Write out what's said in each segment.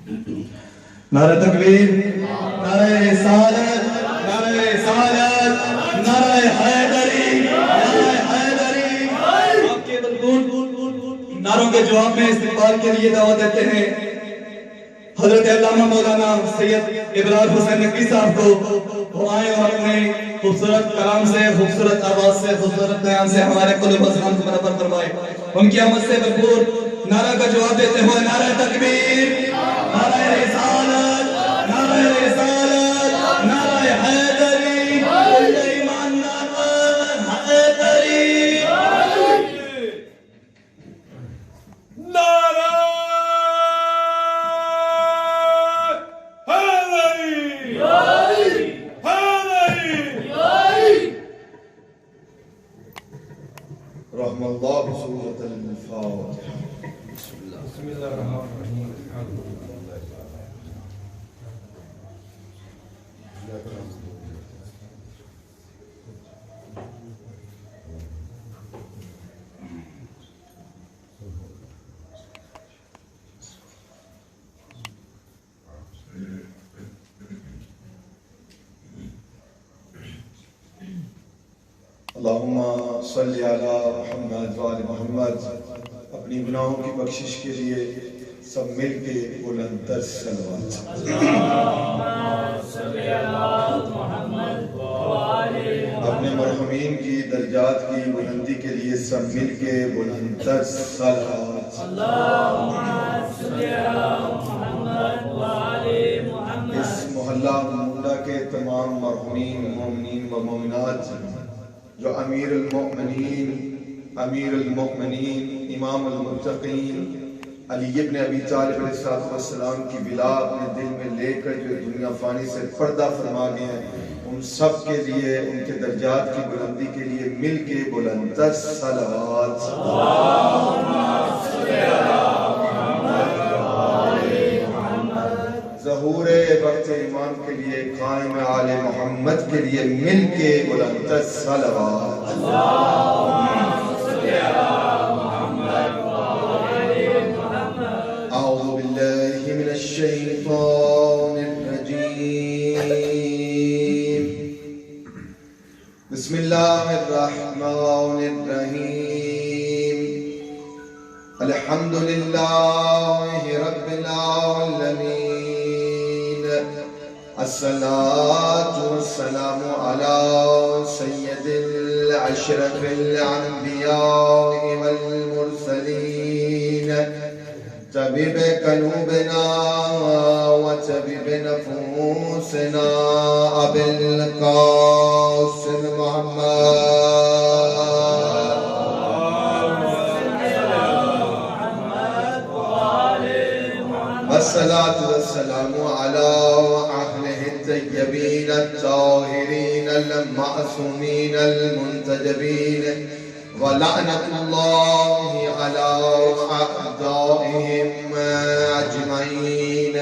نعرہ تکبیر، نعرہ رسالت، نعرہ رسالت، نعرہ حیدری، نعرہ حیدری۔ آپ کے بلگون نعروں کے جواب میں استقبال کے لیے دعوت دیتے ہیں حضرت علامہ مولانا سید ابرار حسین نقوی صاحب کو، وہ آئے اور اپنے خوبصورت کلام سے، خوبصورت آواز سے، خوبصورت بیان سے ہمارے قلوب و اذہان کو منور فرمائے۔ ان کی آمد سے بھرپور نعرہ کا جواب دیتے ہوئے نعرہ تکبیر، نعرہ رسالت، نعرہ رسالت، نعرہ حیدری، ایمان نعرہ حیدری، نعرہ حیدری، حیدری۔ رحم اللہ بسورة الفاتحہ۔ بسم اللہ الرحمن الرحیم۔ اللہم صلی علی محمد وآل محمد۔ اپنی گناہوں کی بخشش کے لیے سب مل کے بلند تر صلوات۔ اپنے مرحومین کی درجات کی بلندی کے لیے سب مل کے بلند تر صلوات۔ اس محلہ مونڈا کے تمام مرحومین مومنین و مومنات جو امیر المؤمنین امام المتقین علی ابن ابی طالب علیہ السلام کی بلا اپنے دل میں لے کر جو دنیا فانی سے پردہ فرما گئے ہیں، ان سب کے لیے، ان کے درجات کی بلندی کے لیے مل کے بلند تر صلوات۔ ظہور وقت ایمان کے لیے، قائم آل محمد کے لیے مل کے بلند تر صلوات۔ اعوذ باللہ من الشیطان الرجیم، بسم اللہ الرحمن الرحیم، الحمدللہ رب العالمین، الصلاة والسلام على سید الاشرف الانبیاء والمرسلین، طبیب قلوبنا و طبیب نفوسنا ابی القاسم محمد، والصلاة والسلام على أهله الطيبين الطاهرين المعصومين المنتجبين، ولعنة الله على أعدائهم أجمعين۔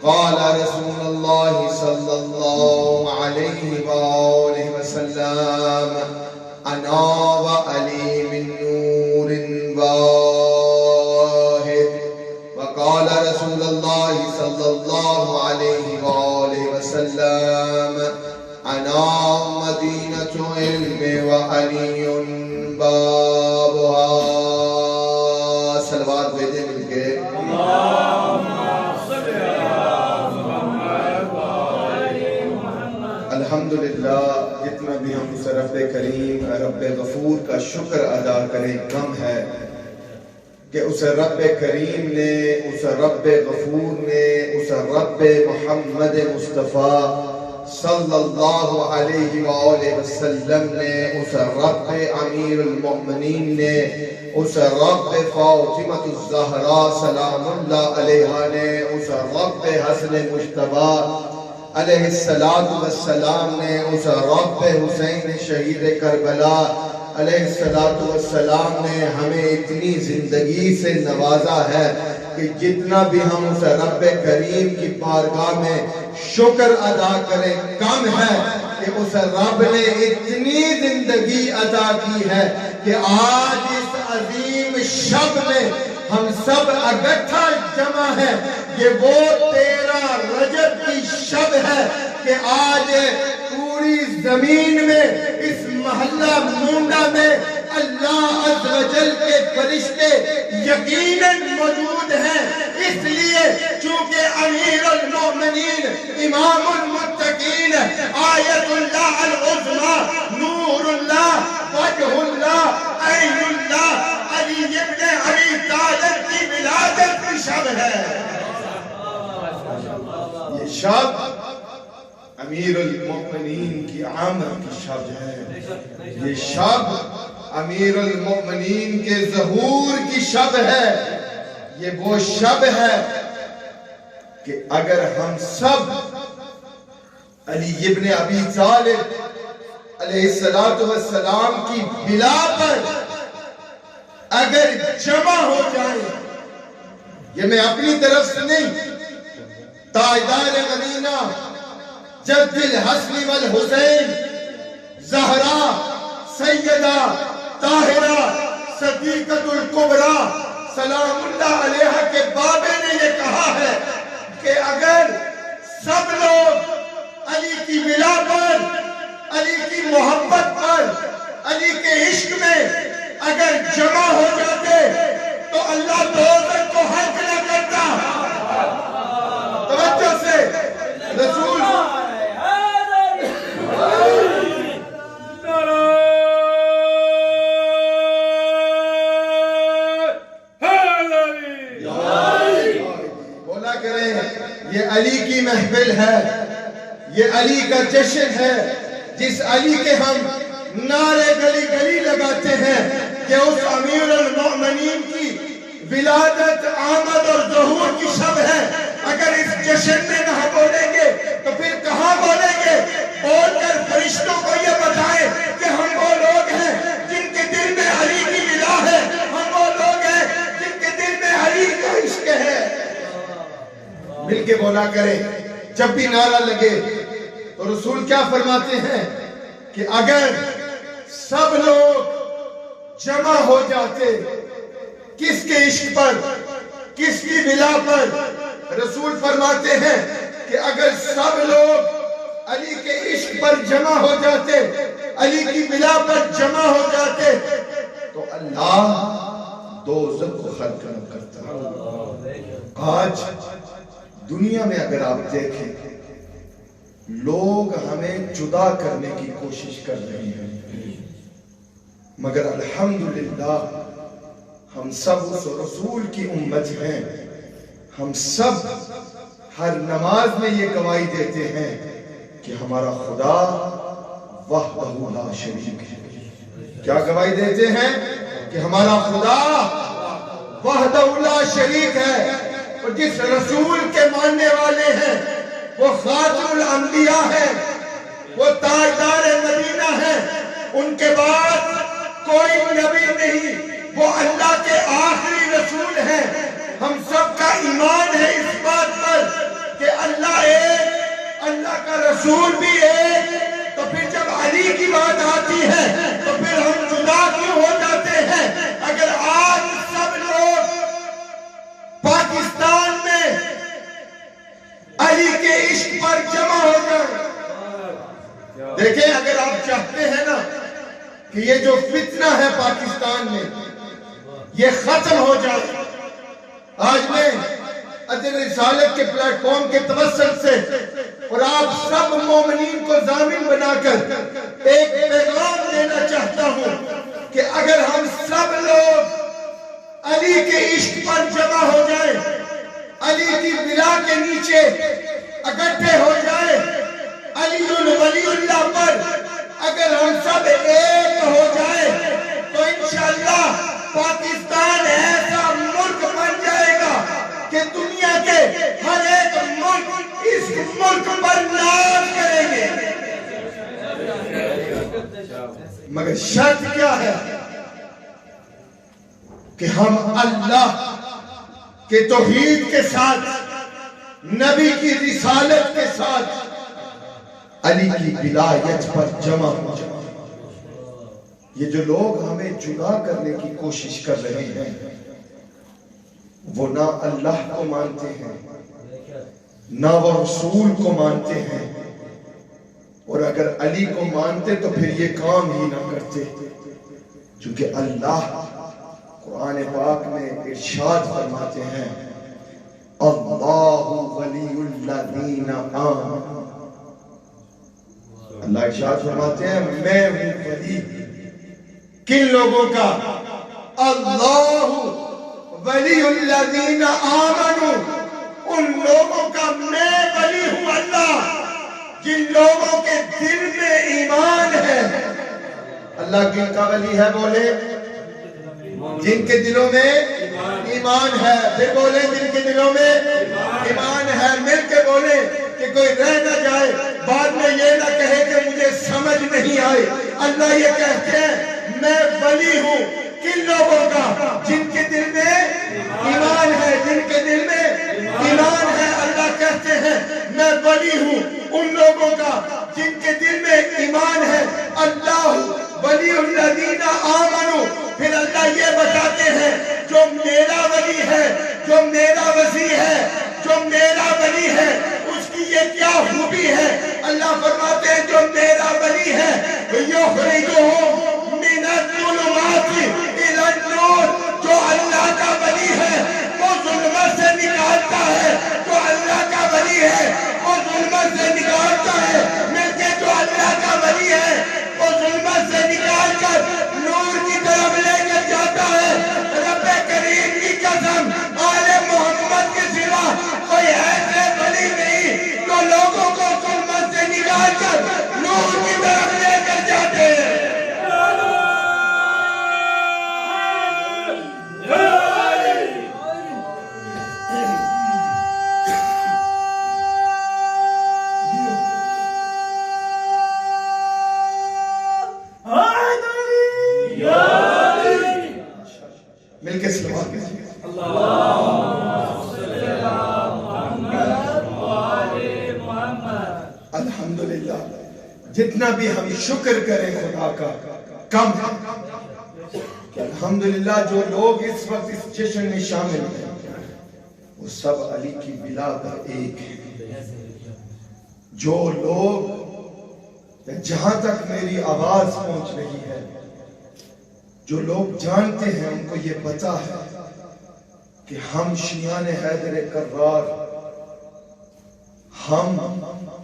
قال رسول الله صلى الله عليه وآله وسلم: أنا وعلي من نور واحد۔ وقال رسول الله صلى الله عليه وآله وسلم: أنا مدينة علم وعلي بابها۔ صلوات بھیجیں مل کے۔ الحمدللہ، جتنا بھی ہم اس رب کریم رب غفور کا شکر ادا کریں کم ہے کہ اس رب کریم نے، اس رب غفور نے، اس رب محمد مصطفیٰ صلی اللہ علیہ وآلہ وسلم نے، اس رب امیر المؤمنین نے، اس رب فاطمہ الزہرا سلام اللہ علیہا نے، اس رب حسن مجتبی علیہ السلام نے، اس رب حسین شہید کربلا علیہ السلام نے ہمیں اتنی زندگی سے نوازا ہے کہ جتنا بھی ہم اس رب کریم کی بارگاہ میں شکر ادا کریں کم ہے کہ اس رب نے اتنی زندگی عطا کی ہے کہ آج اس عظیم شب میں ہم سب اکٹھا جمع ہیں یہ وہ 13 رجب کی شب ہے کہ آج پوری زمین میں اس محلہ مونڈا میں اللہ عز و جل کے فرشتے یقیناً موجود ہیں، اس لیے چونکہ امیر المومنین امام المتقین آیت اللہ العظمی نور اللہ وجہ اللہ عین اللہ علی ابن ابی طالب کی ولادت کی شب ہے۔ یہ شب امیر المومنین کی آمد کی شب ہے، یہ شب امیر المومنین کے ظہور کی شب ہے، یہ وہ شب ہے کہ اگر ہم سب علی ابن ابی طالب علیہ السلام کی بلا پر اگر جمع ہو جائیں، یہ میں اپنی طرف سے نہیں، تاجدار مدینہ جد الحسن والحسین زہرا سیدہ طاہرہ صدیقۃ الکبریٰ سلام اللہ علیہا کے بابے نے یہ کہا ہے کہ اگر سب لوگ علی کی بلا پر، علی کی محبت پر، علی کے عشق میں اگر جمع ہو جاتے تو اللہ دوزخ کو حق نہ کرتا۔ توجہ سے رسول بولا کریں، یہ علی کی محفل ہے، یہ علی کا جشن ہے، جس علی کے ہم نعرے گلی گلی لگاتے ہیں کہ اس امیر المومنین کی ولادت آمد اور ظہور کی شب ہے۔ اگر اس جشن میں نہ بولیں گے تو پھر کہاں بولیں گے؟ بول کر فرشتوں کو یہ بتائیں کہ ہم وہ لوگ ہیں جن کے دل میں علی کی ولا ہے، ہم وہ لوگ ہیں جن کے دل میں علی کا عشق ہے۔ مل کے بولا کریں، جب بھی نعرہ لگے تو رسول کیا فرماتے ہیں کہ اگر سب لوگ جمع ہو جاتے، کس کے عشق پر، کس کی بلا پر؟ رسول فرماتے ہیں کہ اگر سب لوگ علی کے عشق پر جمع ہو جاتے، علی کی بلا پر جمع ہو جاتے تو اللہ دوزخ کو خلق نہ کرتا۔ آج دنیا میں اگر آپ دیکھیں، لوگ ہمیں جدا کرنے کی کوشش کر رہے ہیں، مگر الحمدللہ ہم سب اس رسول کی امت ہیں۔ ہم سب ہر نماز میں یہ گواہی دیتے ہیں کہ ہمارا خدا وحدہ لا شریک ہے۔ کیا گواہی دیتے ہیں؟ کہ ہمارا خدا وحدہ لا شریک ہے، اور جس رسول کے ماننے والے ہیں وہ خاتم الانبیاء ہے، وہ تاجدار مدینہ ہے، ان کے بعد کوئی نبی نہیں، وہ اللہ کے آخری رسول ہیں۔ ہم سب کا ایمان ہے اس بات پر کہ اللہ ایک، اللہ کا رسول بھی ایک، تو پھر جب علی کی بات آتی ہے تو پھر ہم جدا کیوں ہو جاتے ہیں؟ اگر آج سب لوگ پاکستان میں علی کے عشق پر جمع ہو جائیں، دیکھیں اگر آپ چاہتے ہیں نا کہ یہ جو فتنہ ہے پاکستان میں یہ ختم ہو جائے، آج میں عدل رسالت کے پلیٹ فارم کے توسط سے اور آپ سب مومنین کو ضامن بنا کر ایک پیغام دینا چاہتا ہوں کہ اگر ہم سب لوگ علی کے عشق پر جمع ہو جائیں، علی کی بلا کے نیچے اکٹھے ہو جائیں، علی الولی اللہ پر اگر ہم سب ایک ہو جائیں تو انشاءاللہ پاکستان ایسا ملک بن جائے گا کہ دنیا کے ہر ایک ملک اس ملک پر ناز کریں گے۔ مگر شرط کیا ہے؟ کہ ہم اللہ کے توحید کے ساتھ، نبی کی رسالت کے ساتھ علی کی ولایت پر جمع ہو جائیں۔ یہ جو لوگ ہمیں جدا کرنے کی کوشش کر رہے ہیں وہ نہ اللہ کو مانتے ہیں نہ وہ رسول کو مانتے ہیں، اور اگر علی کو مانتے تو پھر یہ کام ہی نہ کرتے، چونکہ اللہ قرآن پاک میں ارشاد فرماتے ہیں اللہ ولی الذین آمنوا، اللہ ارشاد فرماتے ہیں میں ہوں ولی کن لوگوں کا؟ اللہ ولی الذین آمنوا، ان لوگوں کا میں ولی ہوں اللہ جن لوگوں کے دل میں ایمان ہے۔ اللہ کن کا ولی ہے؟ بولے جن کے دلوں میں ایمان ہے، پھر بولے جن کے دلوں میں ایمان ہے، مل کے بولے کہ کوئی رہ نہ جائے بعد میں یہ نہ کہے کہ مجھے سمجھ نہیں آئی۔ اللہ یہ کہتے ہیں میں ولی ہوں کن لوگوں کا؟ جن کے دل میں ایمان ہے، جن کے دل میں ایمان ہے۔ اللہ کہتے ہیں میں ولی ہوں ان لوگوں کا جن کے دل میں ایمان ہے۔ اللہ ولی الذین آمنوا، پھر اللہ یہ بتاتے ہیں جو میرا ولی ہے، جو میرا ولی ہے، جو میرا ولی ہے اس کی یہ کیا خوبی ہے؟ اللہ فرماتے ہیں جو میرا ولی ہے یخرجہم من الظلمات الی النور، جو اللہ کا ولی ہے وہ ظلمت سے نکالتا ہے، جو اللہ کا ولی ہے وہ ظلمت سے نکالتا ہے، مل کے جو اللہ کا ولی ہے وہ ظلمت سے نکال کر نور کی طرف لے کر جاتا ہے۔ رب کریم کی قسم آل محمد کے سوا کوئی ایسے ولی نہیں جو لوگوں کو ظلمت سے نکال کر نور کی طرف لے کر جاتے ہیں۔ مل کے سلام کیجئے الحمدللہ۔ جتنا بھی ہم شکر کریں خدا کا کم ہے کہ الحمدللہ جو لوگ اس وقت اس جشن میں شامل ہیں وہ سب علی کی بلا پر ایک ہیں۔ جو لوگ جہاں تک میری آواز پہنچ رہی ہے، جو لوگ جانتے ہیں ان کو یہ پتا ہے کہ ہم شیعان حیدر کرار ہم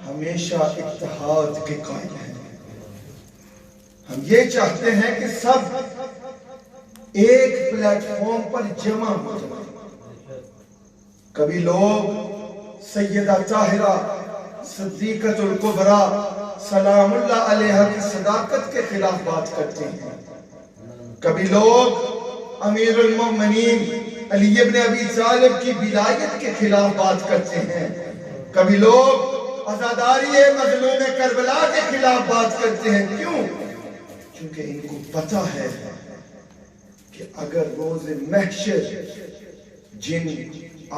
ہمیشہ اتحاد کے قائل ہیں۔ ہم یہ چاہتے ہیں کہ سب ایک پلیٹ فارم پر جمع ہو جائیں۔ کبھی لوگ سیدہ طاہرہ صدیقۃ الکبریٰ سلام اللہ علیہا کی صداقت کے خلاف بات کرتے ہیں، کبھی لوگ امیر المومنین علی ابن ابی طالب کی ولایت کے خلاف بات کرتے ہیں، کبھی لوگ عزاداری مظلوم کربلا کے خلاف بات کرتے ہیں۔ کیوں؟ کیونکہ ان کو پتا ہے کہ اگر روز محشر جن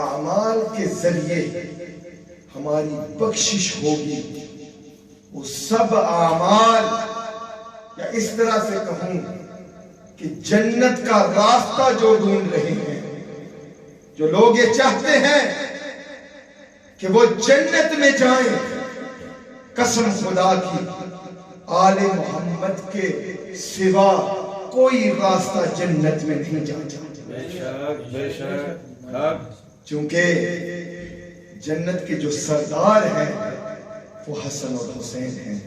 اعمال کے ذریعے ہماری بخشش ہوگی وہ سب اعمال، یا اس طرح سے کہوں کہ جنت کا راستہ جو ڈھونڈ رہے ہیں، جو لوگ یہ چاہتے ہیں کہ وہ جنت میں جائیں، قسم خدا کی آل محمد کے سوا کوئی راستہ جنت میں نہیں جاتا۔ بے شک چونکہ جنت کے جو سردار ہیں وہ حسن اور حسین ہیں،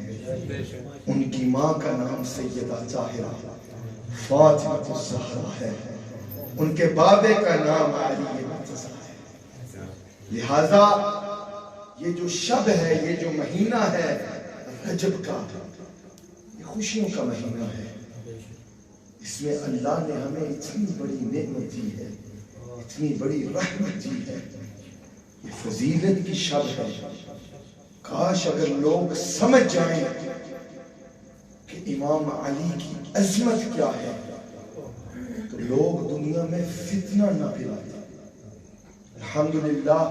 ان کی ماں کا نام سیدہ طاہرہ فاطمہ الزہرا ہے، ان کے بابے کا نام علی مرتضیٰ ہے۔ لہذا یہ جو شب ہے، یہ جو مہینہ ہے رجب کا، یہ خوشیوں کا مہینہ ہے۔ اس میں اللہ نے ہمیں اتنی بڑی نعمت دی ہے، اتنی بڑی رحمت دی ہے، یہ فضیلت کی شب ہے۔ کاش اگر لوگ سمجھ جائیں کہ امام علی کی عظمت کیا ہے تو لوگ دنیا میں فتنہ نہ پھیلاتے۔ الحمدللہ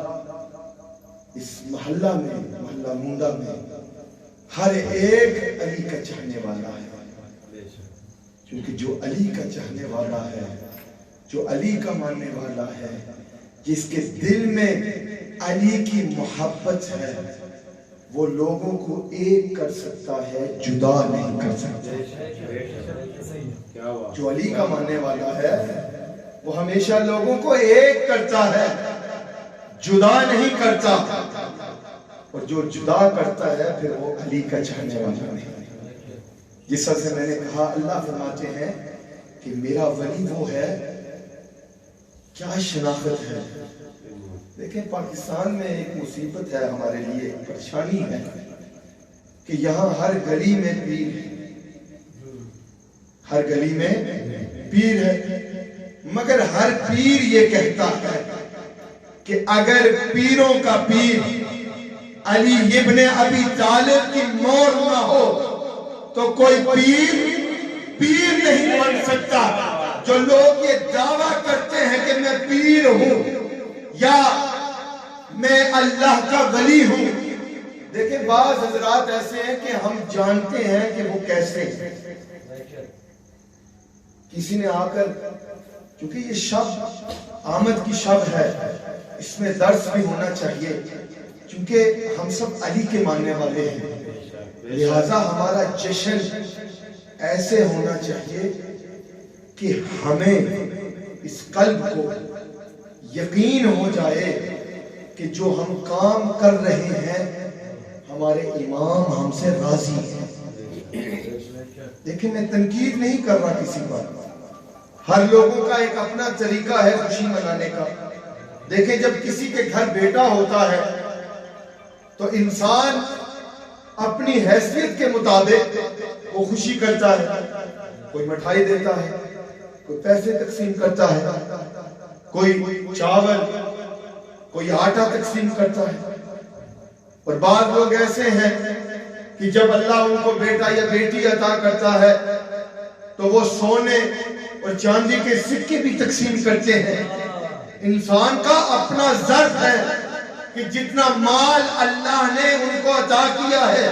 اس محلہ میں، محلہ موندہ میں ہر ایک علی کا چاہنے والا ہے، کیونکہ جو علی کا چاہنے والا ہے، جو علی کا ماننے والا ہے، جس کے دل میں علی کی محبت ہے وہ لوگوں کو ایک کر سکتا ہے، جدا نہیں کر سکتا۔ جو علی کا ماننے والا ہے وہ ہمیشہ لوگوں کو ایک کرتا ہے، جدا نہیں کرتا، اور جو جدا کرتا ہے پھر وہ علی کا چاہنے والا نہیں۔ جس طرح سے میں نے کہا اللہ فرماتے ہیں کہ میرا ولی وہ ہے، کیا شناخت ہے۔ دیکھیں پاکستان میں ایک مصیبت ہے ہمارے لیے، ایک پریشانی ہے کہ یہاں ہر گلی میں پیر ہے، ہر گلی میں پیر ہے، مگر ہر پیر یہ کہتا ہے کہ اگر پیروں کا پیر علی ابن ابی طالب کی مور نہ ہو تو کوئی پیر نہیں بن سکتا۔ جو لوگ یہ دعویٰ کرتے ہیں کہ میں پیر ہوں یا میں اللہ کا ولی ہوں، دیکھیں بعض حضرات ایسے ہیں کہ ہم جانتے ہیں کہ وہ کیسے ہیں۔ کسی نے آ کر، کیونکہ یہ شب آمد کی شب ہے، اس میں درس بھی ہونا چاہیے، کیونکہ ہم سب علی کے ماننے والے ہیں، لہذا ہمارا جشن ایسے ہونا چاہیے کہ ہمیں اس قلب کو یقین ہو جائے کہ جو ہم کام کر رہے ہیں ہمارے امام ہم سے راضی ہیں۔ دیکھیں میں تنقید نہیں کر رہا کسی پر، ہر لوگوں کا ایک اپنا طریقہ ہے خوشی منانے کا۔ دیکھیں جب کسی کے گھر بیٹا ہوتا ہے تو انسان اپنی حیثیت کے مطابق وہ خوشی کرتا ہے، کوئی مٹھائی دیتا ہے، کوئی پیسے تقسیم کرتا ہے، کوئی چاول، کوئی آٹا تقسیم کرتا ہے، اور بعض لوگ ایسے ہیں کہ جب اللہ ان کو بیٹا یا بیٹی عطا کرتا ہے تو وہ سونے اور چاندی کے سکے بھی تقسیم کرتے ہیں۔ انسان کا اپنا ظرف ہے کہ جتنا مال اللہ نے ان کو عطا کیا ہے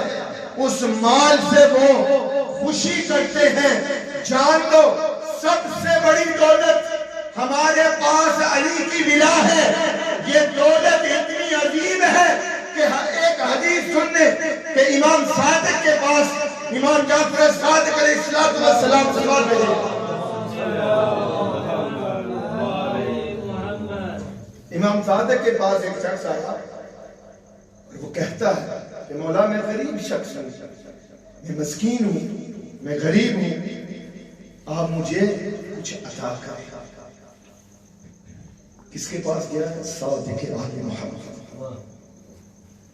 اس مال سے وہ خوشی کرتے ہیں۔ جان لو سب سے بڑی دولت ہمارے پاس علی کی ولا ہے، یہ دولت اتنی عظیم ہے کہ ایک حدیث سننے کہ امام صادق کے پاس امام جعفر صادق علیہ السلام سوال بھیجے۔ امام صادق کے پاس ایک شخص آیا اور وہ کہتا ہے کہ مولا میں غریب شخص ہوں، میں مسکین ہوں، میں غریب ہوں، آپ مجھے کچھ عطا کریں۔ کس کے پاس گیا؟ صادق آل محمد۔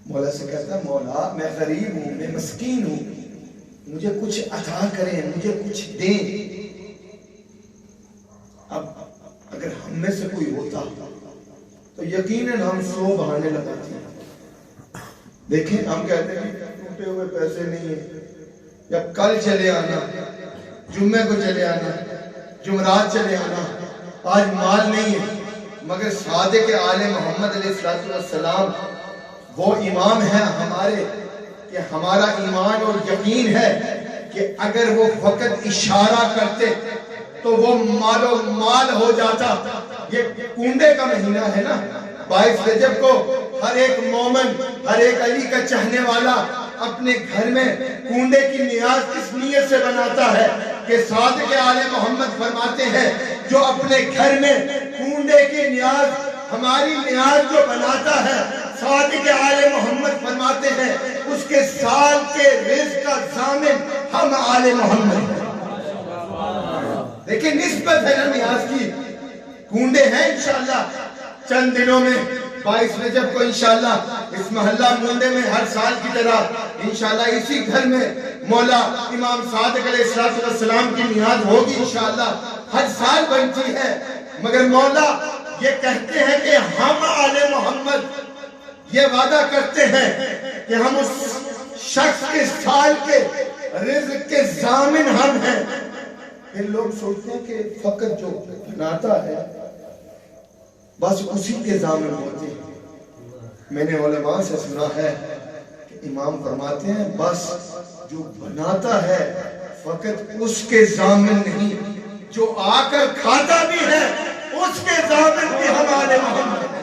مولا سے کہتا ہے مولا میں غریب ہوں، میں مسکین ہوں، مجھے کچھ عطا کریں، مجھے کچھ دیں۔ اب اگر ہم میں سے کوئی ہوتا تو یقیناً ہم 100 بہانے لگاتے ہیں۔ دیکھیں ہم کہتے ہیں ٹوٹے ہوئے پیسے نہیں ہیں، یا کل چلے آنا، جمعے کو چلے آنا، جمعرات چلے آنا، آج مال نہیں ہے، مگر صادق آل محمد علیہ السلام وہ امام ہے ہمارے کہ ہمارا ایمان اور یقین ہے کہ اگر وہ فقط اشارہ کرتے تو وہ مال و مال ہو جاتا۔ یہ کنڈے کا مہینہ ہے نا، 22 رجب کو ہر ایک مومن، ہر ایک علی کا چاہنے والا اپنے گھر میں کنڈے کی نیاز کس نیت سے بناتا ہے کہ صادق آل محمد فرماتے ہیں جو اپنے گھر میں کنڈے کی نیاز، ہماری نیاز جو بناتا ہے، صادق آل محمد فرماتے ہیں اس کے سال کے رزق کا ضامن ہم آل محمد ہیں۔ دیکھیں نسبت ہے نا نیاز کی، کنڈے ہیں انشاءاللہ چند دنوں میں 22 رجب کو انشاءاللہ اس محلہ مونڈے میں ہر سال کی طرح انشاءاللہ اسی گھر میں مولا امام صادق علیہ السلام کی نیاز ہوگی انشاءاللہ، ہر سال بنتی ہے، مگر مولا یہ کہتے ہیں کہ ہم آل محمد یہ وعدہ کرتے ہیں کہ ہم اس شخص کے سال کے رزق کے ضامن ہم ہیں۔ پھر لوگ سوچتے ہیں کہ فقط جو بناتا ہے بس اسی کے ضامن ہوتے ہیں۔ میں نے علماء سے سنا ہے کہ امام فرماتے ہیں بس جو بناتا ہے فقط اس کے ضامن نہیں، جو آ کر کھاتا بھی ہے اس کے ضامن بھی ہمارے محمد۔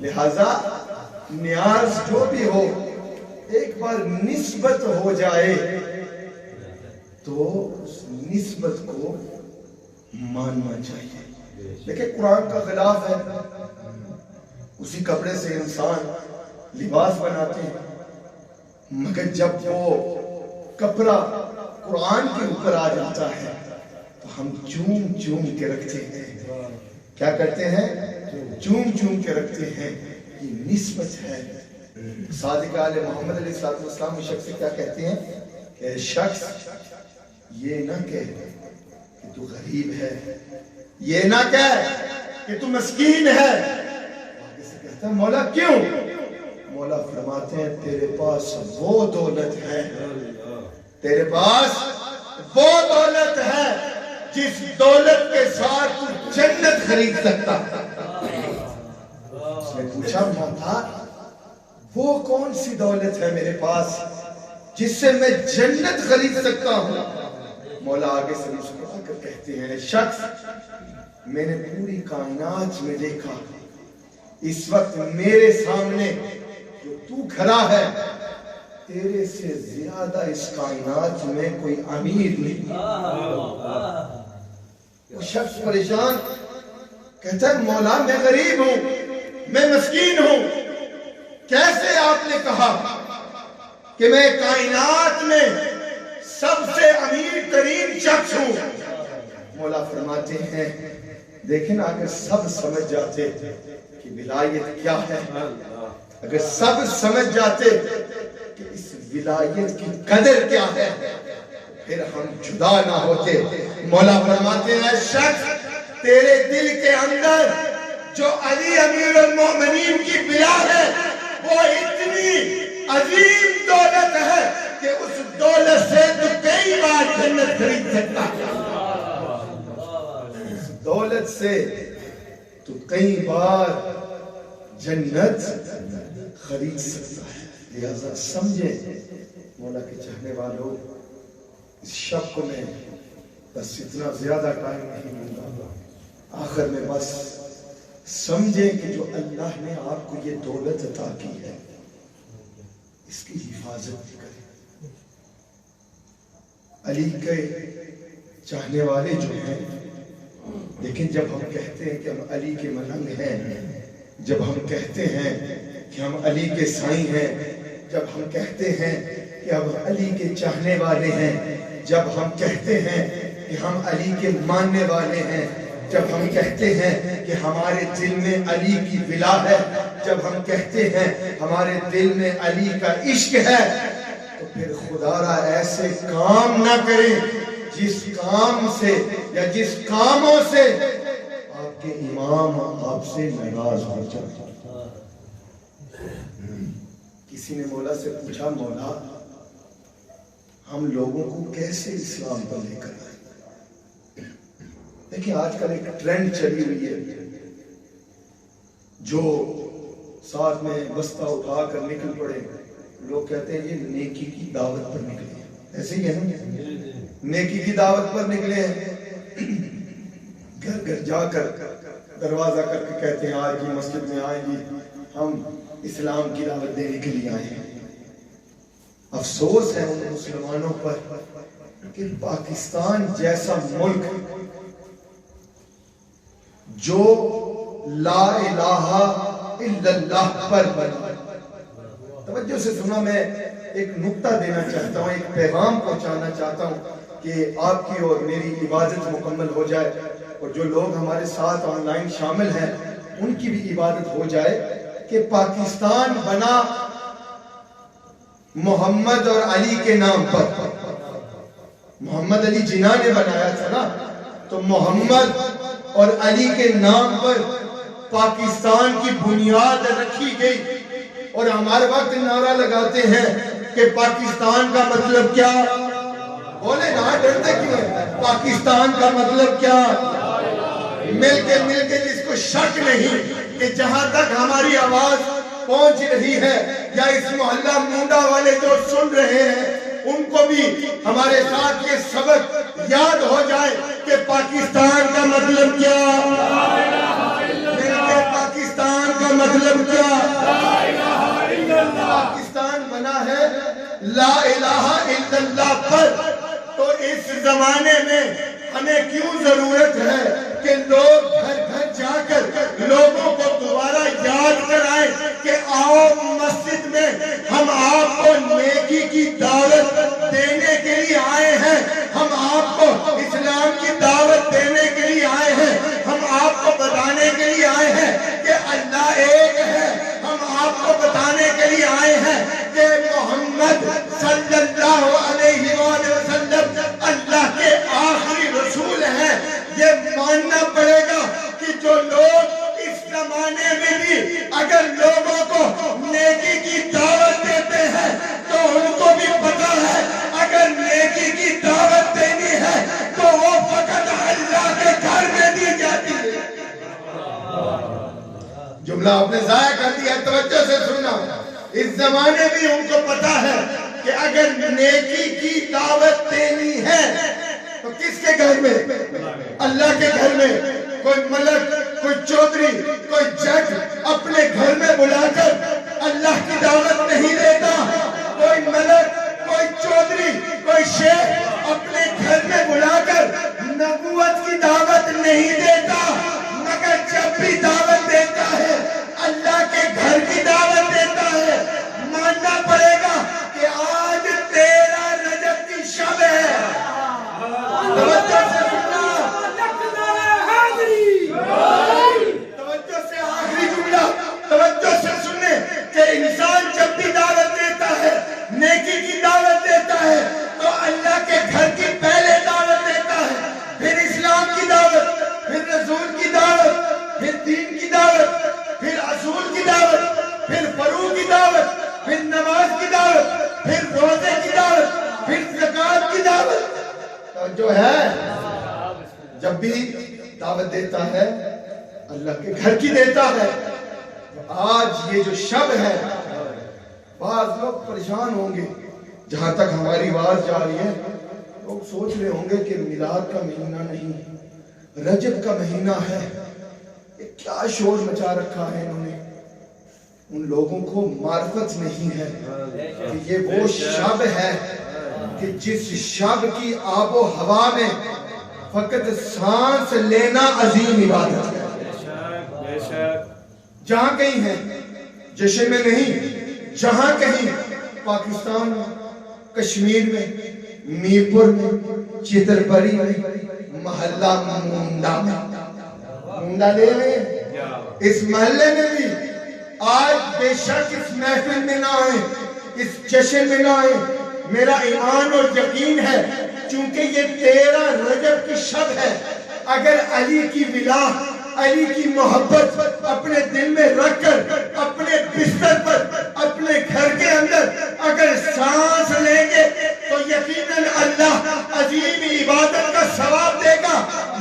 لہذا نیاز جو بھی ہو ایک بار نسبت ہو جائے تو اس نسبت کو ماننا چاہیے. دیکھیں قرآن کا خلاف ہے. اسی کپڑے سے انسان لباس بناتے ہیں مگر جب وہ کپڑا قرآن کے اوپر آ جاتا ہے تو ہم چوم چوم کے رکھتے ہیں. کیا کرتے ہیں؟ چوم چوم کے رکھتے ہیں. یہ نسبت ہے. صادق آل محمد علیہ السلام اس شخص سے کیا کہتے ہیں کہ شخص یہ نہ کہہ کہ تو غریب ہے, یہ نہ کہہ کہ تو مسکین ہے. آگے سے کہتا ہے مولا کیوں؟ مولا فرماتے ہیں تیرے پاس وہ دولت ہے, تیرے پاس وہ دولت ہے جس دولت کے ساتھ تو جنت خرید سکتا. اس نے پوچھا مولا وہ کون سی دولت ہے میرے پاس جس سے میں جنت خرید سکتا ہوں؟ مولا آگے سے مسکرا کر کہتے ہیں شخص میں نے پوری کائنات میں دیکھا, اس وقت میرے سامنے جو تو کھڑا ہے تیرے سے زیادہ اس کائنات میں کوئی امیر نہیں. وہ شخص پریشان کہتا ہے مولا میں غریب ہوں, میں مسکین ہوں, کیسے آپ نے کہا کہ میں کائنات میں سب سے امیر ترین شخص ہوں؟ مولا فرماتے ہیں دیکھیں نا اگر سب سمجھ جاتے کہ ولایت کیا ہے, اگر سب سمجھ جاتے کہ اس ولایت کی قدر کیا ہے پھر ہم جدا نہ ہوتے. مولا فرماتے ہیں شخص تیرے دل کے اندر جو علی امیر المومنین کی بلا ہے وہ اتنی عظیم دولت ہے کہ اس دولت سے تو کئی بار جنت خرید سکتا ہے. اس دولت سے تو کئی بار جنت خرید سکتا ہے. لہذا سمجھے مولا کے چاہنے والوں اس شب کو میں بس اتنا زیادہ ٹائم نہیں ملتا, آخر میں بس سمجھیں کہ جو اللہ نے آپ کو یہ دولت عطا کی ہے اس کی حفاظت بھی کریں. علی کے چاہنے والے جو ہیں لیکن جب ہم کہتے ہیں کہ ہم علی کے ملنگ ہیں, جب ہم کہتے ہیں کہ ہم علی کے سائیں ہیں, جب ہم کہتے ہیں کہ ہم علی کے چاہنے والے ہیں, جب ہم کہتے ہیں کہ ہم علی کے ماننے والے ہیں, جب ہم کہتے ہیں کہ ہمارے دل میں علی کی ولا ہے, جب ہم کہتے ہیں ہمارے دل میں علی کا عشق ہے, تو پھر خدا را ایسے کام نہ کریں جس کام سے یا جس کاموں سے آپ کے امام آپ سے ناراض ہو جائے. کسی نے مولا سے پوچھا مولا ہم لوگوں کو کیسے اسلام پر لے کر آئیں؟ دیکھیں آج کل ایک ٹرینڈ چلی ہوئی ہے, جو ساتھ میں بستہ اٹھا کر نکل پڑے, لوگ کہتے ہیں یہ نیکی کی دعوت پر نکلے ہیں. ایسے ہی ہے نا, نیکی کی دعوت پر نکلے ہیں. گھر گھر جا کر دروازہ کر کے کہتے ہیں آج کی مسجد میں آئیں گی, ہم اسلام کی دعوت دینے کے لیے آئے ہیں. افسوس ہے ان مسلمانوں پر کہ پاکستان جیسا ملک جو لا الہ الا اللہ پر بنا. توجہ سے سنا, میں ایک نقطہ دینا چاہتا ہوں, ایک پیغام پہنچانا چاہتا ہوں کہ آپ کی اور میری عبادت مکمل ہو جائے اور جو لوگ ہمارے ساتھ آن لائن شامل ہیں ان کی بھی عبادت ہو جائے. کہ پاکستان بنا محمد اور علی کے نام پر. محمد علی جناح نے بنایا تھا نا, تو محمد اور علی کے نام پر پاکستان کی بنیاد رکھی گئی. اور ہمارے وقت نعرہ لگاتے ہیں کہ پاکستان کا مطلب کیا؟ بولے نا, ڈرتے کیوں ہیں؟ پاکستان کا مطلب کیا؟ مل کے جس کو شک نہیں کہ جہاں تک ہماری آواز پہنچ رہی ہے یا اس محلہ مونڈا والے جو سن رہے ہیں ان کو بھی ہمارے ساتھ یہ سبق یاد ہو جائے کہ پاکستان کا مطلب کیا؟ پاکستان کا مطلب کیا؟ پاکستان بنا ہے لا الہ الا اللہ پر، تو اس زمانے میں ہمیں کیوں ضرورت ہے کہ لوگ گھر گھر جا کر لوگوں کو دوبارہ یاد کرائیں کہ آؤ مسجد میں ہم آپ کو نیکی کی دعوت دینے کے لیے آئے ہیں، ہم آپ کو اسلام کی دعوت دینے کے لیے آئے ہیں، ہم آپ کو بتانے کے لیے آئے ہیں کہ اللہ ایک ہے، ہم آپ کو بتانے کے لیے آئے ہیں کہ محمد صلی اللہ علیہ وآلہ وسلم اللہ کے آخری رسول ہیں۔ یہ ماننا پڑے گا کہ جو لوگ اس زمانے میں بھی اگر لوگوں کو نیکی کی دعوت دیتے ہیں تو ان کو بھی پتا ہے اگر نیکی کی دعوت دینی ہے تو وہ فقط اللہ کے گھر میں دی جاتی ہے۔ جملہ آپ نے ضائع کر دیا، توجہ سے سننا۔ اس زمانے بھی ان کو پتا ہے کہ اگر نیکی کی دعوت دینی ہے تو کس کے گھر میں؟ اللہ کے گھر میں۔ کوئی ملک، کوئی چودھری، کوئی جج اپنے گھر میں بلا کر اللہ کی دعوت نہیں دیتا۔ کوئی ملک، کوئی چودھری، کوئی شیخ اپنے گھر میں بلا کر نبوت کی دعوت نہیں دیتا، مگر جب بھی دعوت دیتا ہے اللہ کے گھر کی دعوت دیتا ہے۔ ماننا پڑے گا کہ آج 13 رجب کی شب ہے۔ توجہ سے سننا، توجہ سے آخری جملہ، توجہ سے سننے کہ انسان جب بھی دعوت دیتا ہے، نیکی کی دعوت دیتا ہے تو اللہ کے گھر کی پہلے دعوت دیتا ہے، پھر اسلام کی دعوت، پھر رسول کی دعوت، پھر دین کی دعوت، پھر اصول کی دعوت، پھر فروغ کی دعوت، پھر نماز کی دعوت، پھر روزے کی دعوت، پھر زکات کی دعوت۔ جو ہے جب بھی دعوت دیتا ہے اللہ کے گھر کی دیتا ہے۔ آج یہ جو شب ہے بعض لوگ پریشان ہوں گے، جہاں تک ہماری آواز جا رہی ہے لوگ سوچ رہے ہوں گے کہ میلاد کا مہینہ نہیں رجب کا مہینہ ہے، یہ کیا شور مچا رکھا ہے انہوں نے۔ ان لوگوں کو معرفت نہیں ہے کہ یہ وہ شب ہے کہ جس شب کی آب و ہوا میں فقط سانس لینا عظیم عبادت ہے۔ جہاں کہیں ہیں، جشن میں نہیں، جہاں کہیں پاکستان میں، کشمیر میں، میر پور میں، چترپری میں، محلہ مونڈا لے لیں، اس محلے میں بھی آج بے شک اس محفل میں نہ آئیں، اس جشن میں نہ آئیں۔ میرا ایمان اور یقین ہے چونکہ یہ 13 رجب کی شب ہے، اگر علی کی ولا، علی کی محبت اپنے دل میں رکھ کر اپنے بستر پر، اپنے گھر کے اندر اگر سانس لیں گے تو یقیناً اللہ عظیم عبادت کا ثواب دے گا۔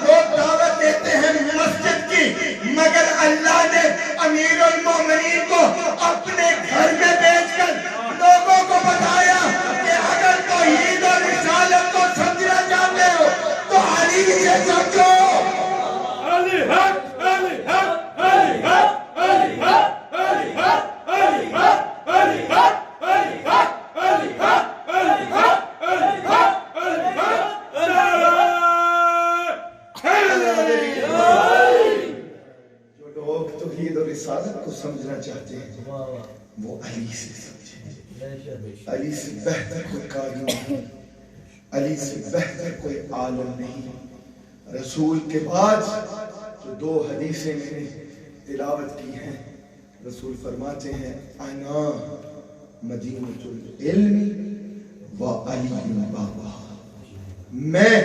لوگ دعوت دیتے ہیں مسجد کی، مگر اللہ نے امیر المومنین کو اپنے گھر میں بیچ کر لوگوں کو بتایا کہ اگر توحید اور رسالت کو سمجھنا چاہتے ہو تو علی سے سمجھو۔ علی حق، علی حق، علی حق، علی حق، علی حق، علی حق، علی حق، علی حق، علی حق، علی حق، علی حق، علی حق۔ جو لوگ توحید اور رسالت کو سمجھنا چاہتے ہیں وہ علی سے سمجھیں۔ علی سے بہتر کوئی قائم نہیں، علی سے بہتر کوئی عالم نہیں۔ رسول کے بعد جو 2 حدیثیں میں نے تلاوت کی ہیں، رسول فرماتے ہیں انا مدینۃ العلم و علی بابا، میں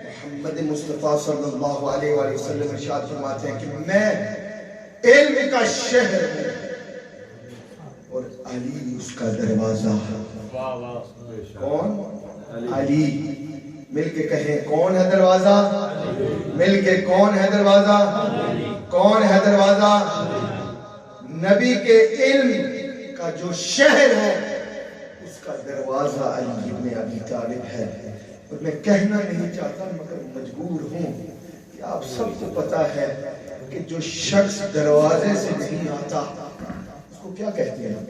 محمد مصطفیٰ صلی اللہ علیہ وآلہ وسلم ارشاد فرماتے ہیں کہ میں علم کا شہر ہوں اور علی اس کا دروازہ ہے۔ کون؟ علی۔ مل کے کہیں کون ہے دروازہ؟ مل کے کون ہے دروازہ؟ کون ہے دروازہ؟ نبی کے علم کا جو شہر ہے اس کا دروازہ علی ابن ابی طالب ہے۔ اور میں کہنا نہیں چاہتا مگر مجبور ہوں کہ آپ سب کو پتا ہے کہ جو شخص دروازے سے نہیں آتا اس کو کیا کہتے ہیں؟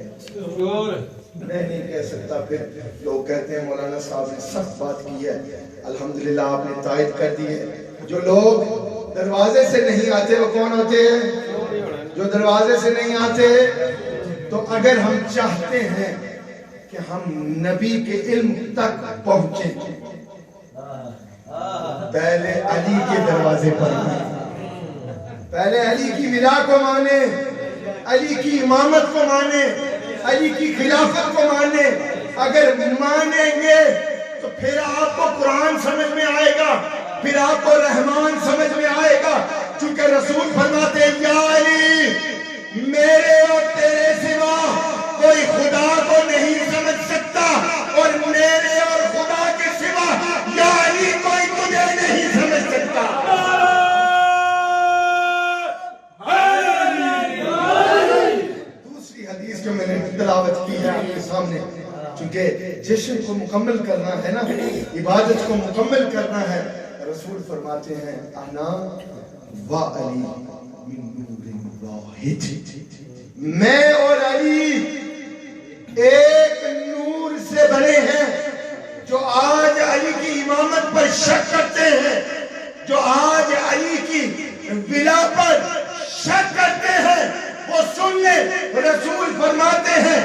میں نہیں کہہ سکتا. پھر لوگ کہتے ہیں مولانا صاحب نے سخت بات کی ہے. الحمدللہ آپ نے تائید کر دی ہے. جو لوگ دروازے سے نہیں آتے وہ کون ہوتے ہیں؟ جو دروازے سے نہیں آتے. تو اگر ہم چاہتے ہیں کہ ہم نبی کے علم تک پہنچیں پہلے علی کے دروازے پر پہلے علی کی ولا کو مانے, علی کی امامت کو مانے, علی کی خلافت کو مانے. اگر مانیں گے تو پھر آپ کو قرآن سمجھ میں آئے گا, پھر آپ کو رحمان سمجھ میں آئے گا. چونکہ رسول فرماتے ہیں یا علی میرے اور تیرے سوا کوئی خدا کو نہیں سمجھ سکتا, اور میرے اور خدا کے سوا یا علی کوئی تجھے نہیں سمجھ سکتا. دوسری حدیث جو میں نے تلاوت کی ہے آپ کے سامنے, چونکہ جشن کو مکمل کرنا ہے نا, عبادت کو مکمل کرنا ہے, رسول فرماتے ہیں انا و علی من نور واحد, میں اور علی ایک نور سے بنے ہیں. جو آج علی کی امامت پر شک کرتے ہیں, جو آج علی کی ولا پر شک کرتے ہیں, وہ سن لیں رسول فرماتے ہیں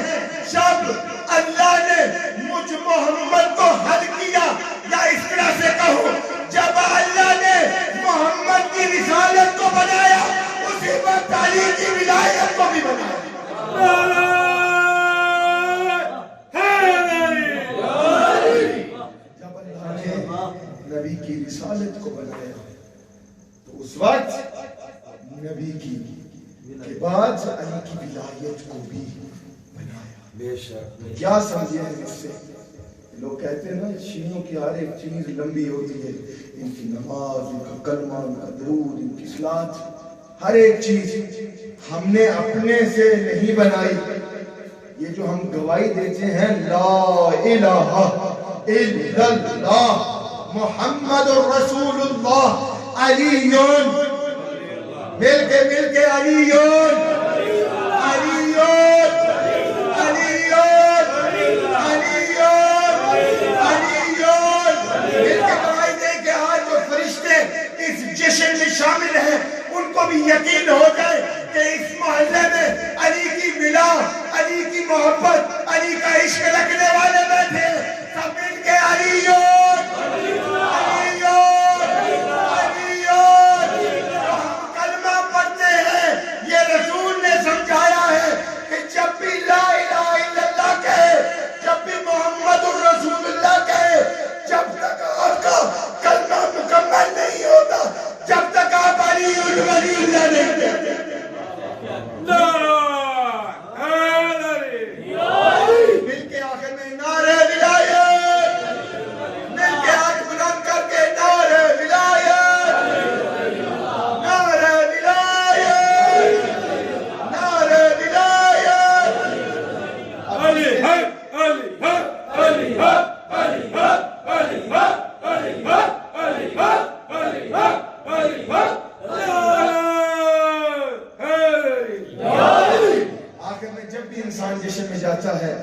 جب اللہ نے مجھ محمد کو حل کیا, یا اس طرح سے کہو جب اللہ نے محمد کی رسالت کو بنایا اسی وقت علی کی ولایت کو بھی بنایا. جب اللہ نے نبی کی رسالت کو بنایا تو اس وقت نبی کی کے بعد علی کی ولایت کو بھی بنایا. کیا سمجھے ہیں اس سے؟ لوگ کہتے ہیں نا شیعوں کی ہر ایک چیز لمبی ہوتی ہے, ان کی نماز, ان کا کلمہ, ان کا درود, ان کی صلاۃ, ہر ایک چیز ہم نے اپنے سے نہیں بنائی. یہ جو ہم گواہی دیتے ہیں لا الہ الا اللہ محمد رسول اللہ علیون, مل کے علیون علیون علیون علیون علیون, مل کے گواہی دیں کہ آج جو فرشتے اس جشن میں شامل ہیں ان کو بھی یقین ہو جائے کہ اس محلے میں علی کی ولا, علی کی محبت, علی کا عشق رکھنے والے بیٹھے ہیں. سب مل کے علیون علیون علیون. ہم کلمہ پڑھتے ہیں, یہ رسول نے سمجھایا ہے کہ جب بھی لا الہ الا اللہ کہے, جب بھی محمد الرسول اللہ کہے, جب تک آپ کا کلمہ مکمل نہیں ہوتا, جب تک آپ علی ولی اللہ نہیں کہتے. مل کے آخر میں نعرہ ولایت, مل کے ہاتھ بلند کر کے نعرہ ولایت, نعرہ ولایت, نعرہ ولایت. علی حق, علی حق, علی حق, علی حق, علی حق, علی حق, علی حق, علی حق, علی حق. آخر میں جب بھی انسان جشن میں جاتا ہے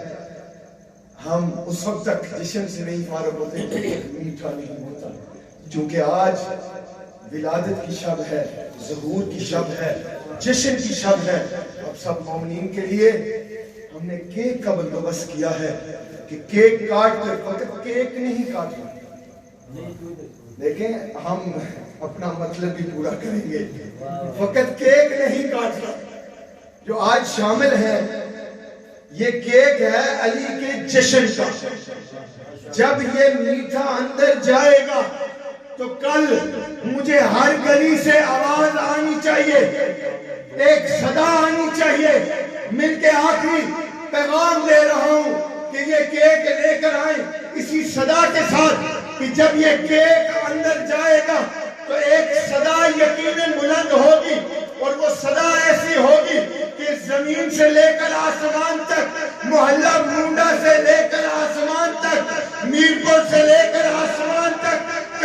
ہم اس وقت تک جشن سے نہیں فارغ ہوتے جب تک میٹھا نہیں ہوتا. چونکہ آج ولادت کی شب ہے, ظہور کی شب ہے, جشن کی شب ہے. اب سب مومنین کے لیے ہم نے کیک کا بندوبست کیا ہے کہ کیک کاٹ کر, فقط کیک نہیں کاٹنا, دیکھیں ہم اپنا مطلب بھی پورا کریں گے, فقط کیک نہیں کاٹنا. جو آج شامل ہیں یہ کیک ہے علی کے جشن کا. جب یہ میٹھا اندر جائے گا تو کل مجھے ہر گلی سے آواز آنی چاہیے, ایک صدا آنی چاہیے. مل کے آخری پیغام دے رہا ہوں کہ یہ کیک لے کر آئیں اسی صدا کے ساتھ کہ جب یہ کیک اندر جائے گا تو ایک صدا یقیناً بلند ہوگی, اور وہ صدا ایسی ہوگی کہ زمین سے لے کر آسمان تک, محلہ مونڈا سے لے کر آسمان تک, میرپور سے لے کر آسمان تک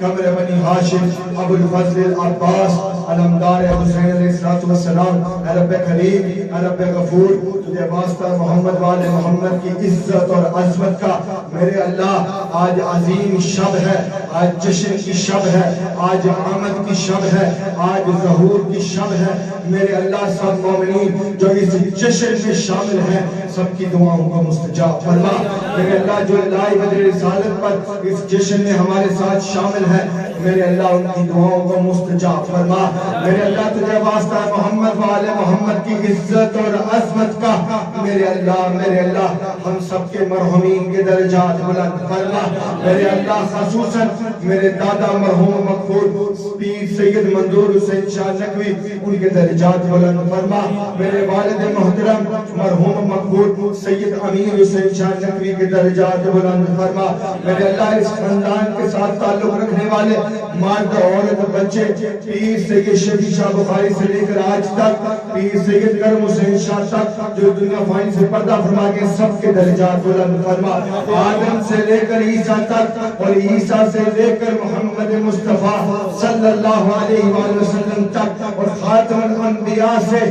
قمر بنی ہاشم ابو الفضل العباس علمدار حسین علیہ السلام، اے رب کریم، اے رب غفور، تجھے واسطہ محمد والے محمد کی عزت اور عظمت کا میرے اللہ آج عظیم شب ہے، آج جشن کی شب ہے، آج آمد کی شب ہے، آج ظہور کی شب ہے میرے اللہ۔ سب مومنین جو اس جشن میں شامل ہیں سب کی دعاؤں کو مستجاب فرما میرے اللہ۔ جو لائی بدر رسالت پر اس جشن میں ہمارے ساتھ شامل ہے میرے اللہ ان کی دعاؤں کو مستجاب فرما میرے اللہ۔ تجھے واسطہ محمد والے محمد کی عزت اور عظمت کا میرے اللہ ہم سب کے مرحومین کے درجات بلند فرما میرے اللہ۔ خصوصاً میرے دادا مرحوم مغفور پیر سید منظور حسین شاہ نقوی ان کے درجات بلند فرما میرے والد محترم مرحوم مغفور سید امیر حسین شاہ نقوی کے درجات بلند فرما میرے اللہ۔ اس خاندان کے ساتھ تعلق رکھنے والے مرد عورت بچے پیر سید شفیع شاہ بخاری سے لے کر آج تک پیر سید کرم حسین شاہ تک جو دنیا فانی سے پردہ فرما کے سب کے درجات بلند فرما۔ آدم سے لے کر عیسیٰ تک اور عیسیٰ سے لے کر محمد مصطفیٰ صلی اللہ علیہ وآلہ وسلم تک اور خاتم الانبیاء سے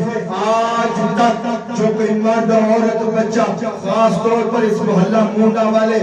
آج تک جو کوئی مرد عورت بچہ خاص طور پر اس محلہ مونڈا والے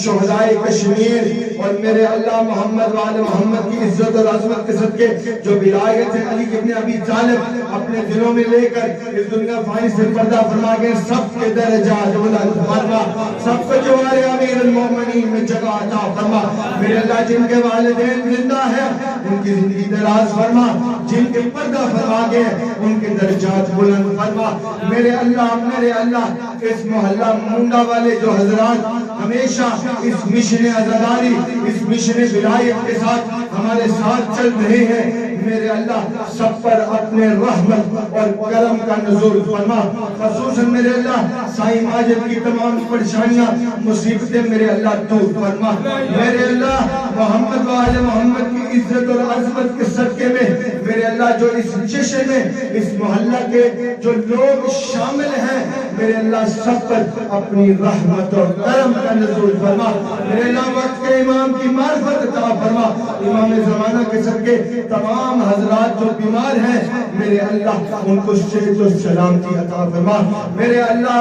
شہدائے کشمیر اور میرے اللہ محمد والے محمد کی عزت اور عظمت کے صدقے جو ولایت علی ابن ابی طالب اپنے دلوں میں لے کر اس دنیا فانی سے پردہ فرما گئے سب کے درجات بلند فرما، سب کو جوار امیر المومنین میں جگہ عطا فرما میرے اللہ۔ جن کے والدین زندہ ہیں ان کی زندگی دراز فرما، جن کے پردہ فرما گئے ان کے درجات بلند فرما میرے اللہ۔ اس محلہ مونڈا والے جو حضرات ہمیشہ اس مشن عزاداری اس مشن ولایت کے ساتھ ہمارے ساتھ چل رہے ہیں میرے اللہ سب پر اپنے رحمت اور کرم کا نزول فرما۔ خصوصاً میرے اللہ سائیں ماجد کی تمام پریشانیاں مصیبتیں میرے اللہ دور فرما میرے اللہ۔ محمد والے محمد کی عزت اور عظمت کے صدقے میں میرے اللہ جو اس جشن میں اس محلہ کے جو لوگ شامل ہیں میرے اللہ سب پر اپنی رحمت اور کرم کا نزول فرما میرے اللہ۔ وقت کے امام کی معرفت عطا فرما، امام زمانہ کے صدقے تمام حضرات جو بیمار ہیں میرے اللہ ان کو صحت و سلامتی عطا فرما میرے اللہ۔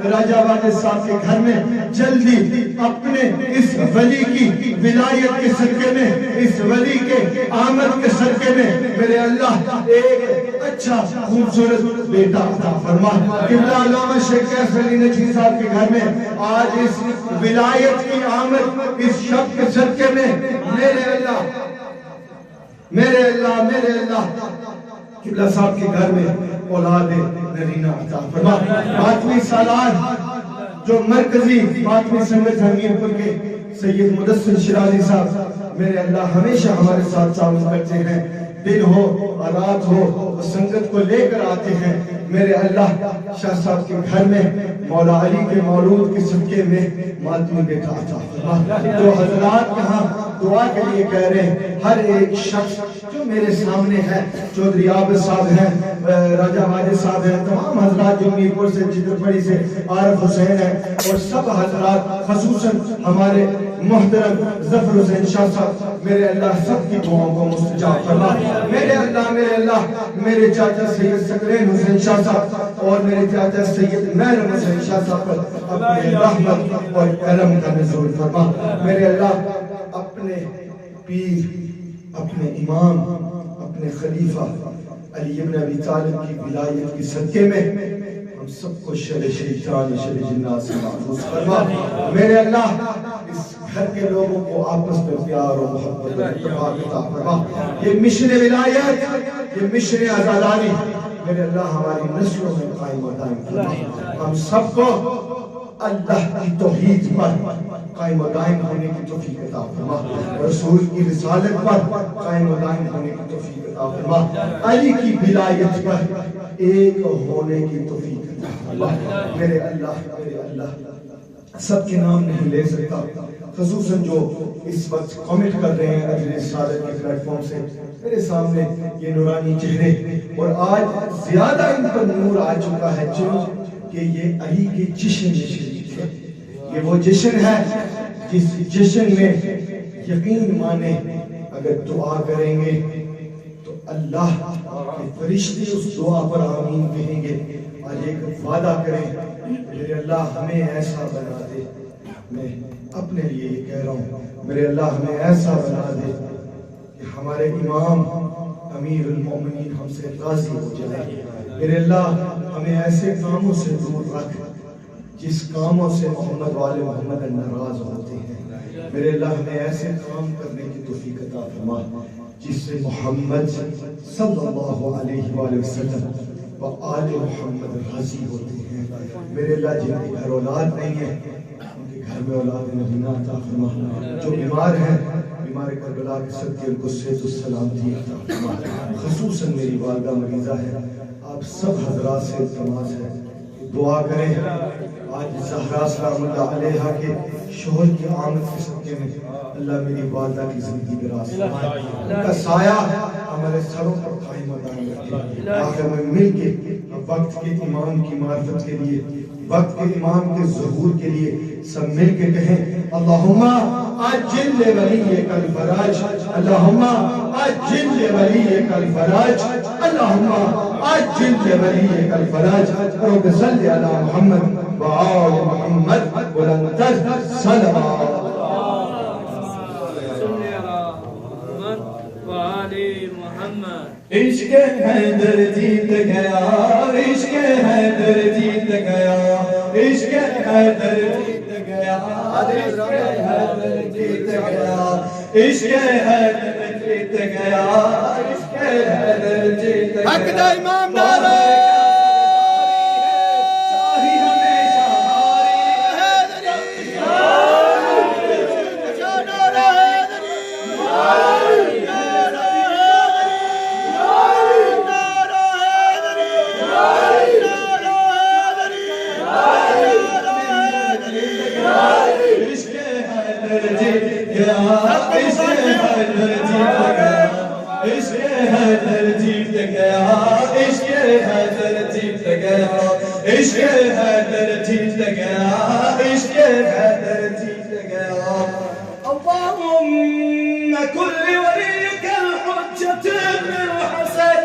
راجہ واجد صاحب کے گھر میں جلدی اپنے اس ولی کی ولایت کے صدقے میں اس ولی کے آمد کے صدقے میں میرے اللہ ایک اچھا خوبصورت بیٹا عطا فرما۔ قبلہ علامہ شیخ کیف علی نجفی صاحب کے گھر میں آج اس ولایت کی آمد اس شب کے صدقے میں میرے اللہ قبلہ صاحب کے گھر میں اولاد نرینہ عطا فرما۔ فاطمی سالار جو مرکزی فاطمی سنگت حمیرپور کے سید مدثر شرازی صاحب میرے اللہ ہمیشہ ہمارے ساتھ تعاون کرتے ہیں، دن ہو رات ہو سنگت کو لے کر آتے ہیں میرے اللہ۔ شاہ صاحب کے گھر میں مولا علی کے مولود کے صدقے میں ماتمی بیٹا عطا فرما۔ جو حضرات یہاں دعا کے لیے کہہ رہے ہیں ہر ایک شخص جو میرے سامنے ہے، چودھری عابد صاحب ہیں، راجہ واجد صاحب ہیں، تمام حضرات جو میرپور سے جدرپڑی سے عارف حسین ہیں اور سب حضرات خصوصاً ہمارے محترم ظفر حسین شاہ صاحب میرے اللہ سب کی دعاؤں کو مستجاب فرما میرے اللہ۔ میرے چاچا سید سکرین حسین شاہ صاحب اور میرے چاچا سید محرم حسین شاہ صاحب پر اپنے رحمت اور کرم کا نزول فرما میرے اللہ۔ اپنے پیر، اپنے امام، اپنے خلیفہ علی ابن ابی طالب کی ولایت کی صدقے میں ہم سب کو شر شیطان شر جنات سے محفوظ فرما میرے اللہ۔ اس گھر کے لوگوں کو آپس میں پیار و محبت اور اتفاق عطا فرما۔ یہ مشن ولایت، یہ مشن عزاداری میرے اللہ ہماری نسلوں میں قائم و دائم فرما۔ ہم سب کو اللہ کی توحید پر قائم و دائم ہونے کی توفیق عطا فرما، رسول کی رسالت پر قائم و دائم ہونے کی توفیق عطا فرما، علی کی ولایت پر ایک ہونے کی توفیق عطا فرما میرے اللہ۔ سب کے نام نہیں لے سکتا، خصوصاً جو اس وقت کمنٹ کر رہے ہیں اجر رسالت کے پلیٹ فارم سے میرے سامنے یہ نورانی چہرے، اور آج زیادہ ان پر نور آ چکا ہے کہ یہ علی کے جشن میں شریک ہے۔ یہ وہ جشن ہے جس جشن میں یقین مانے اگر دعا کریں گے تو اللہ کے فرشتے اس دعا پر آمین کہیں گے. آج ایک وعدہ کریں میرے اللہ ہمیں ایسا بنا دے. میں اپنے لیے یہ کہہ رہا ہوں میرے اللہ ہمیں ایسا بنا دے کہ ہمارے امام امیر المومنین ہم سے راضی ہو جائے. میرے اللہ ہمیں ایسے کاموں سے دور رکھ جس کاموں سے محمد والے محمد ناراض ہوتے ہیں. میرے اللہ ہمیں ایسے کام کرنے کی توفیق عطا فرما جس سے محمد صلی اللہ علیہ وآلہ وسلم و آل محمد راضی ہوتے ہیں. میرے اللہ جن کے گھر اولاد نہیں ہے ان کے گھر میں اولاد مدینہ عطا فرما. جو بیمار ہیں بیمار کربلا کے صدقے ان کو صحت و سلامتی عطا فرما. خصوصاً میری والدہ مریضہ ہے. آپ سب حضرات سے التماس ہے دعا کریں. آج زہرا سلام اللہ علیہ کے شوہر کی آمد کے صدقے میں اللہ میری والدہ کی زندگی دراز فرمائے. ان کا سایہ ہمارے سروں پر قائم و دائم رکھے. آخر میں مل کے وقت کے امام کی معرفت کے لیے وقت کے امام کے ظہور کے لیے سب مل کے کہیں اللہم عجل لولیک الفرج اللہم عجل لولیک الفرج اللہم عجل لولیک الفرج. رب صلی علی محمد وآل محمد بلندر صلوات. عشق حیدر جیت گیا عشق حیدر جیت گیا عشق حیدر جیت گیا عشق حیدر جیت گیا عشق حیدر جیت گیا عشق حیدر جیت گیا. حق دا امام نعرہ اللهم كل وليك الحجة ابن الحسن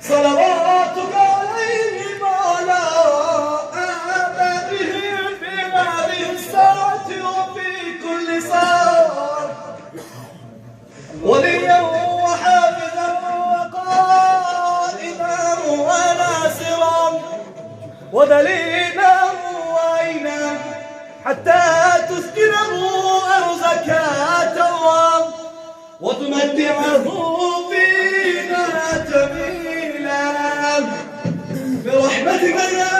صلواتك عليه وعلى آبائهم في هذه الساعة وفي كل ساعة وليا وحافظا وقائدا وناصرا ودليلا وعينا حتى تسكنه أرزك توام وتمتعه فينا جميلا برحمتك يا